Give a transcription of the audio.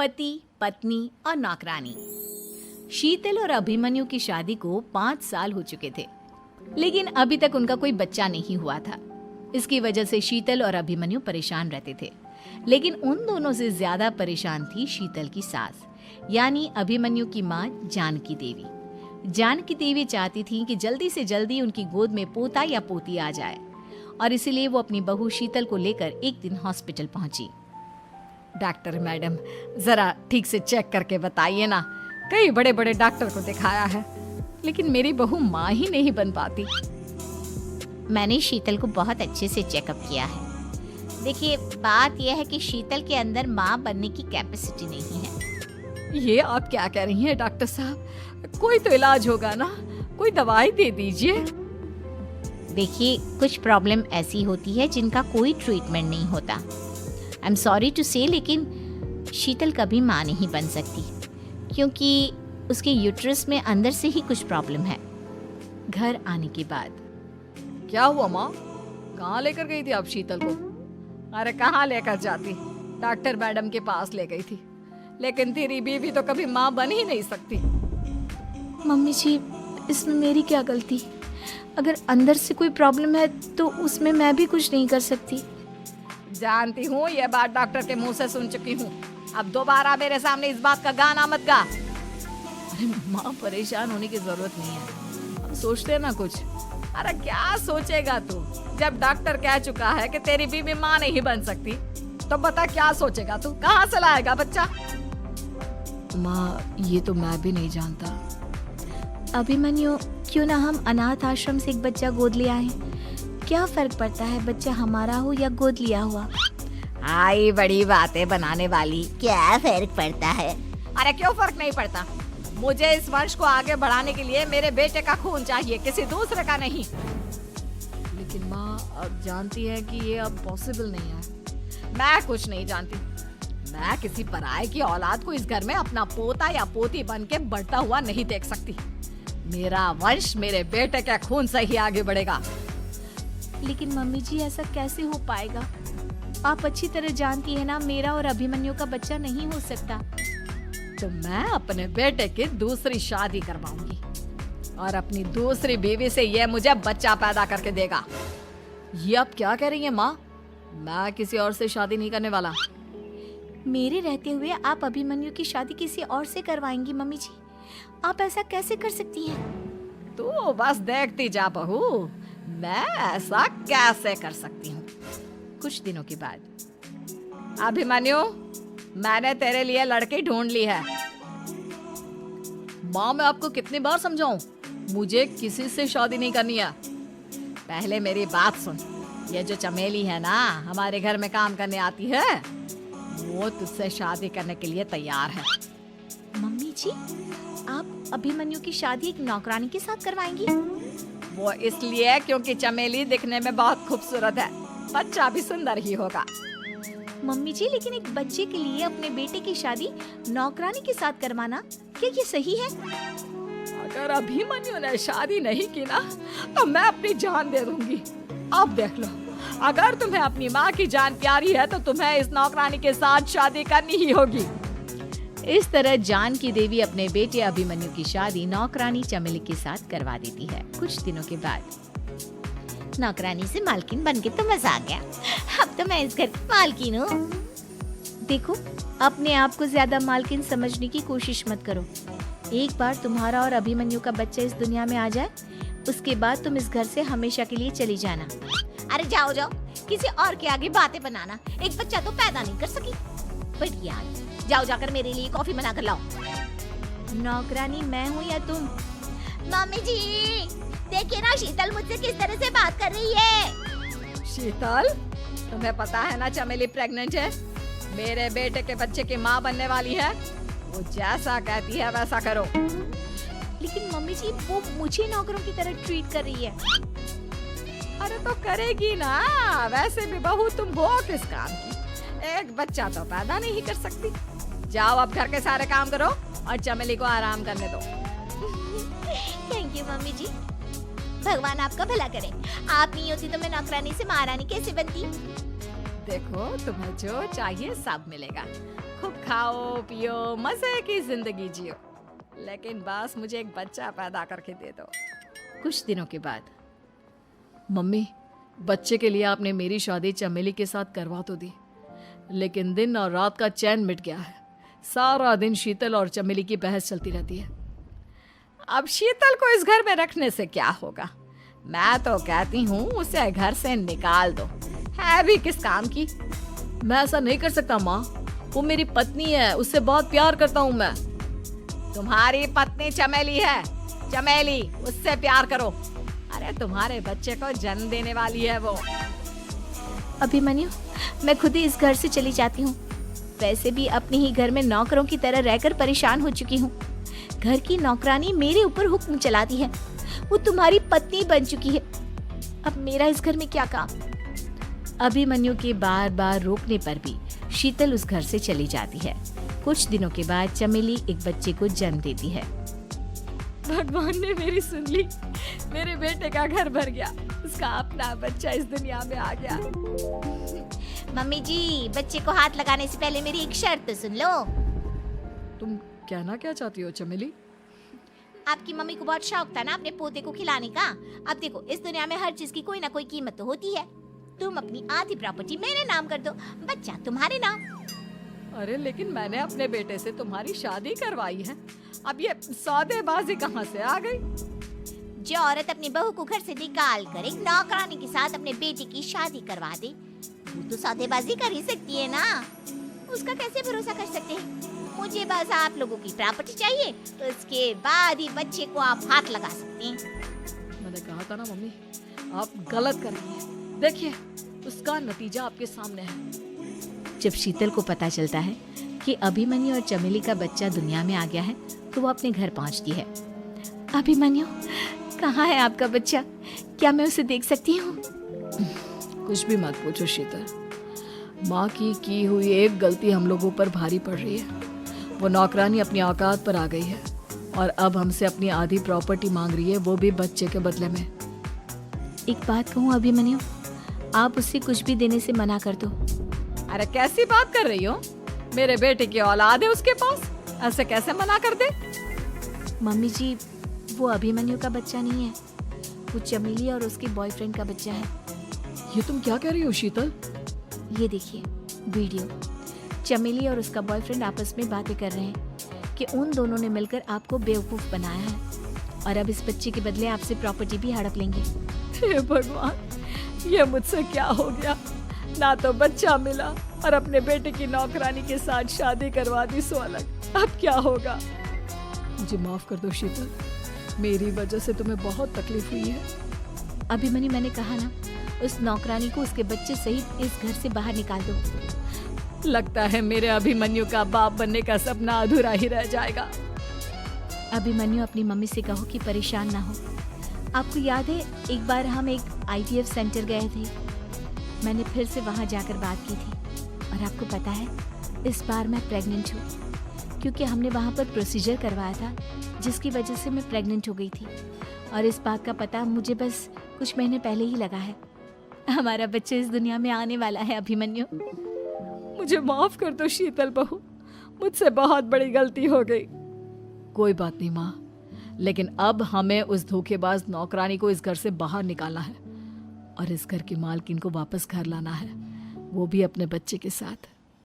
पति, पत्नी और नौकरानी। शीतल और अभिमन्यु की शादी को 5 साल हो चुके थे, लेकिन अभी तक उनका कोई बच्चा नहीं हुआ था। इसकी वजह से शीतल और अभिमन्यु परेशान रहते थे, लेकिन उन दोनों से ज्यादा परेशान थी शीतल की सास, यानी अभिमन्यु की माँ जानकी देवी। जानकी देवी चाहती थी कि जल्दी से जल्दी उनकी गोद में पोता या पोती आ जाए, और इसीलिए वो अपनी बहू शीतल को लेकर एक दिन हॉस्पिटल पहुंची। डॉक्टर मैडम, जरा ठीक से चेक करके बताइए ना। कई बड़े बड़े डॉक्टर को दिखाया है, लेकिन मेरी बहू माँ ही नहीं बन पाती। मैंने शीतल को बहुत अच्छे से चेकअप किया है। देखिए, बात यह है कि शीतल के अंदर माँ बनने की कैपेसिटी नहीं है। ये आप क्या कह रही हैं डॉक्टर साहब? कोई तो इलाज होगा ना, कोई दवाई दे दीजिए। देखिए, कुछ प्रॉब्लम ऐसी होती है जिनका कोई ट्रीटमेंट नहीं होता। आई एम सॉरी टू से, लेकिन शीतल कभी माँ नहीं बन सकती, क्योंकि उसके यूट्रस में अंदर से ही कुछ प्रॉब्लम है। घर आने के बाद क्या हुआ माँ? कहाँ लेकर गई थी आप शीतल को? अरे कहाँ लेकर जाती, डॉक्टर मैडम के पास ले गई थी, लेकिन तेरी बीवी तो कभी माँ बन ही नहीं सकती। मम्मी जी, इसमें मेरी क्या गलती? अगर अंदर से कोई प्रॉब्लम है तो उसमें मैं भी कुछ नहीं कर सकती। जानती हूँ, ये बात डॉक्टर के मुंह से सुन चुकी हूँ। अब दोबारा मेरे सामने इस बात का गाना मत गा। अरे माँ, परेशान होने की जरूरत नहीं है, हम सोचते हैं ना कुछ। अरे क्या सोचेगा तू? जब डॉक्टर कह चुका है कि तेरी बीवी माँ नहीं बन सकती, तो बता क्या सोचेगा तू? कहाँ से लाएगा बच्चा? माँ, ये तो मैं भी नहीं जानता। अभिमन्यु, क्यों ना हम अनाथ आश्रम से एक बच्चा गोद ले आए? क्या फर्क पड़ता है बच्चा हमारा हो या गोद लिया हुआ? आई बड़ी बातें बनाने वाली। क्या फर्क पड़ता है? अरे क्यों फर्क नहीं पड़ता? मुझे इस वंश को आगे बढ़ाने के लिए मेरे बेटे का खून चाहिए, किसी दूसरे का नहीं। लेकिन माँ, आप जानती हैं कि ये अब पॉसिबल नहीं है। मैं कुछ नहीं जानती। मैं किसी पराये की औलाद को इस घर में अपना पोता या पोती बन के बढ़ता हुआ नहीं देख सकती। मेरा वंश मेरे बेटे के खून से ही आगे बढ़ेगा। लेकिन मम्मी जी, ऐसा कैसे हो पाएगा? आप अच्छी तरह जानती है ना, मेरा और अभिमन्यु का बच्चा नहीं हो सकता। तो मैं अपने बेटे की दूसरी शादी करवाऊंगी, और अपनी दूसरी बीवी से ये मुझे बच्चा पैदा करके देगा। ये आप क्या कह रही हैं माँ? मैं किसी और से शादी नहीं करने वाला। मेरे रहते हुए आप अभिमन्यु की शादी किसी और से करवाएंगी? मम्मी जी, आप ऐसा कैसे कर सकती हैं? तू बस देखती जा बहू, मैं ऐसा कैसे कर सकती हूँ। कुछ दिनों के बाद, अभिमन्यु, मैंने तेरे लिए लड़की ढूंढ ली है। माँ, मैं आपको कितनी बार समझाऊं? मुझे किसी से शादी नहीं करनी है। पहले मेरी बात सुन। ये जो चमेली है ना, हमारे घर में काम करने आती है, वो तुझसे शादी करने के लिए तैयार है। मम्मी जी, आप अभिमन्यु की शादी एक नौकरानी के साथ करवाएंगी? वो इसलिए क्योंकि चमेली दिखने में बहुत खूबसूरत है, बच्चा भी सुंदर ही होगा। मम्मी जी, लेकिन एक बच्चे के लिए अपने बेटे की शादी नौकरानी के साथ करवाना, क्या ये सही है? अगर अभिमन्यु ने शादी नहीं की ना, तो मैं अपनी जान दे दूंगी। अब देख लो, अगर तुम्हें अपनी माँ की जान प्यारी है तो तुम्हें इस नौकरानी के साथ शादी करनी ही होगी। इस तरह जानकी देवी अपने बेटे अभिमन्यु की शादी नौकरानी चमेली के साथ करवा देती है। कुछ दिनों के बाद, नौकरानी से मालकिन बन के तो मजा आ गया। अब तो मैं इस घर की मालकिन हूँ। देखो, अपने आप को ज्यादा मालकिन समझने की कोशिश मत करो। एक बार तुम्हारा और अभिमन्यु का बच्चा इस दुनिया में आ जाए, उसके बाद तुम इस घर से हमेशा के लिए चली जाना। अरे जाओ जाओ, किसी और के आगे बातें बनाना। एक बच्चा तो पैदा नहीं कर सकी, बट यार, जाओ जाकर मेरे लिए कॉफी बना कर लाओ। नौकरानी मैं हूँ या तुम? मम्मी जी, देखिए ना शीतल मुझसे किस तरह से बात कर रही है। शीतल, तुम्हें पता है ना चमेली प्रेग्नेंट है, मेरे बेटे के बच्चे की माँ बनने वाली है। वो जैसा कहती है वैसा करो। लेकिन मम्मी जी, वो मुझे नौकरों की तरह ट्रीट कर रही है। अरे तो करेगी ना, वैसे भी बहू तुम हो किस काम की? एक बच्चा तो पैदा नहीं कर सकती। जाओ अब घर के सारे काम करो और चमेली को आराम करने दो। थैंक यू मम्मी जी, भगवान आपका भला करे। आप नहीं होती तो मैं नौकरानी से महारानी कैसे बनती। देखो, तुम्हें जो चाहिए सब मिलेगा। खूब खाओ पियो मजे की जिंदगी जियो, लेकिन बस मुझे एक बच्चा पैदा करके दे दो। कुछ दिनों के बाद, मम्मी, बच्चे के लिए आपने मेरी शादी चमेली के साथ करवा तो दी, लेकिन दिन और रात का चैन मिट गया है। सारा दिन शीतल और चमेली की बहस चलती रहती है। अब शीतल को इस घर में रखने से क्या होगा? मैं तो कहती हूँ उसे घर से निकाल दो, है भी किस काम की। मैं ऐसा नहीं कर सकता माँ, वो मेरी पत्नी है, उससे बहुत प्यार करता हूँ मैं। तुम्हारी पत्नी चमेली है, चमेली, उससे प्यार करो। अरे तुम्हारे बच्चे को जन्म देने वाली है वो। अभिमन्यु, मैं खुद ही इस घर से चली जाती हूँ। वैसे भी अपने ही घर में नौकरों की तरह रहकर परेशान हो चुकी हूँ। घर की नौकरानी मेरे ऊपर हुक्म चलाती है, वो तुम्हारी पत्नी बन चुकी है। अब मेरा इस घर में क्या काम? अभिमन्यु के बार बार रोकने पर भी शीतल उस घर से चली जाती है। कुछ दिनों के बाद चमेली एक बच्चे को जन्म देती है। भगवान ने मेरी सुन ली, मेरे बेटे का घर भर गया, उसका अपना बच्चा इस दुनिया में आ गया। मम्मी जी, बच्चे को हाथ लगाने से पहले मेरी एक शर्त तो सुन लो। तुम कहना क्या चाहती हो चमेली? आपकी मम्मी को बहुत शौक था ना अपने पोते को खिलाने का। अब देखो, इस दुनिया में हर चीज की कोई ना कोई कीमत तो होती है। तुम अपनी आधी प्रॉपर्टी मेरे नाम कर दो, बच्चा तुम्हारे नाम। अरे लेकिन मैंने अपने बेटे से तुम्हारी शादी करवाई है, अब ये सौदेबाजी कहाँ से आ गई? जो औरत अपनी बहू को घर से निकाल कर एक नौकरानी के साथ अपने बेटे की शादी करवा दे, वो तो सौदेबाजी कर ही सकती है ना। उसका कैसे भरोसा कर सकते हैं? मुझे बस आप लोगों की प्रॉपर्टी चाहिए, तो उसके बाद ही बच्चे को आप हाथ लगा सकते हैं। मैंने कहा था ना मम्मी, आप गलत कर रही हैं। देखिए, उसका नतीजा आपके सामने है। जब शीतल को पता चलता है कि अभिमन्यु और चमेली का बच्चा दुनिया में आ गया है, तो वो अपने घर पहुंचती है। अभिमन्यु, कहाँ है आपका बच्चा? क्या मैं उसे देख सकती हूँ? कुछ भी मत पूछो शीतल, माँ की हुई एक गलती हम लोगों पर भारी पड़ रही है। वो नौकरानी अपनी औकात पर आ गई है और अब हमसे अपनी आधी प्रॉपर्टी मांग रही है, वो भी बच्चे के बदले में। एक बात कहूँ अभिमन्यु, आप उससे कुछ भी देने से मना कर दो। अरे कैसी बात कर रही हो? मेरे बेटे की औलाद है उसके पास, ऐसे कैसे मना कर दे? मम्मी जी, वो अभिमन्यु का बच्चा नहीं है, वो चमेली और उसके बॉयफ्रेंड का बच्चा है। ये तुम क्या कह रही हो शीतल? ये देखिए वीडियो, चमेली और उसका बॉयफ्रेंड आपस में बातें कर रहे हैं कि उन दोनों ने मिलकर आपको बेवकूफ बनाया है और अब इस बच्चे के बदले आपसे प्रॉपर्टी भी हड़प लेंगे। हे भगवान, ये मुझसे क्या हो गया? ना तो बच्चा मिला और अपने बेटे की नौकरानी के साथ शादी करवा दी सो अलग। अब क्या होगा? मुझे माफ कर दो शीतल, मेरी वजह से तुम्हें बहुत तकलीफ हुई है। अभिमन्यु, मैंने कहा ना, उस नौकरानी को उसके बच्चे सहित इस घर से बाहर निकाल दो। लगता है मेरे अभिमन्यु का बाप बनने का सपना अधूरा ही रह जाएगा। अभिमन्यु, अपनी मम्मी से कहो कि परेशान ना हो। आपको याद है, एक बार हम एक IVF सेंटर गए थे, मैंने फिर से वहां जाकर बात की थी और आपको पता है, इस बार मैं प्रेग्नेंट हूँ, क्योंकि हमने वहां पर प्रोसीजर करवाया था जिसकी वजह से मैं प्रेग्नेंट हो गई थी। और इस बात का पता मुझे बस कुछ महीने पहले ही लगा है। हमारा बच्चा इस दुनिया में आने वाला है अभिमन्यु। मुझे माफ कर दो शीतल बहू, मुझसे बहुत बड़ी गलती हो गई। कोई बात नहीं माँ, लेकिन अब हमें उस धोखेबाज नौकरानी को इस घर से बाहर निकालना है और इस घर की मालकिन को वापस घर लाना है, वो भी अपने बच्चे के साथ।